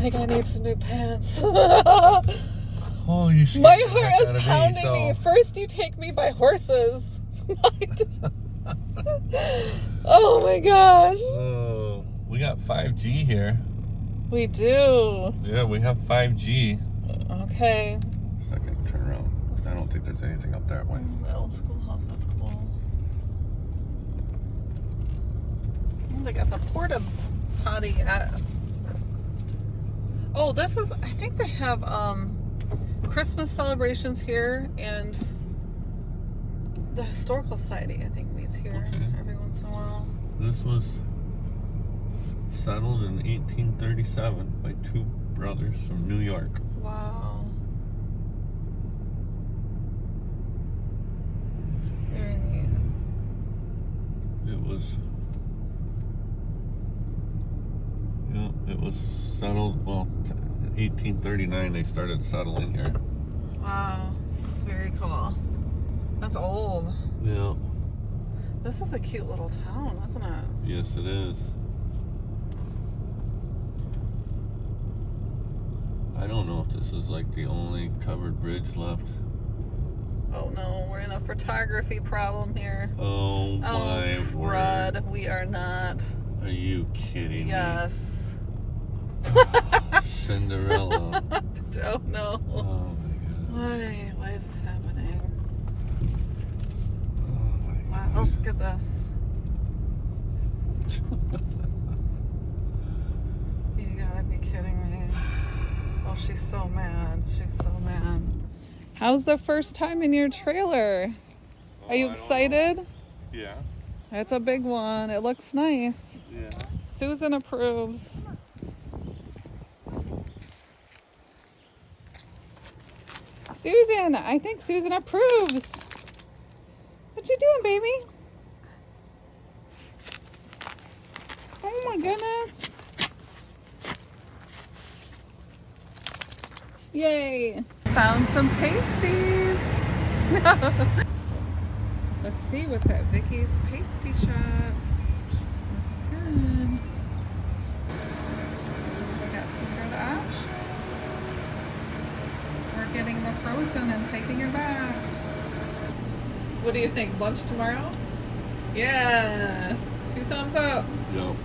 think I need some new pants. Oh, you scared My the heart heck is out of pounding me. me. First you take me by horses. Oh my gosh. Oh, we got 5G here. We do. Yeah, we have 5G. Okay. Second, turn around. I don't think there's anything up that way. The old schoolhouse, that's cool. Oh, they got the porta potty at... Oh, this is, I think they have Christmas celebrations here, and the Historical Society, I think, meets here every once in a while. This was settled in 1837 by two brothers from New York. Wow. Very neat. It was settled, well, in 1839 they started settling here. Wow. That's very cool. That's old. Yeah. This is a cute little town, isn't it? Yes, it is. I don't know if this is like the only covered bridge left. Oh no, we're in a photography problem here. Oh my word. crud, we are not. Are you kidding Yes. me? Cinderella. Oh no. Oh my god. Why is this happening? Oh my Wow, gosh. look at this. You gotta be kidding me. Oh, she's so mad. She's so mad. How's the first time in your trailer? Are you excited? Yeah. It's a big one. It looks nice. Yeah. Susan approves. Susan, I think Susan approves. What you doing, baby? Oh my goodness. Yay. Found some pasties. Let's see what's at Vicky's Pasty Shop. Looks good. We got some good options. We're getting the frozen and taking it back. What do you think? Lunch tomorrow? Yeah. 2 thumbs up. Yep.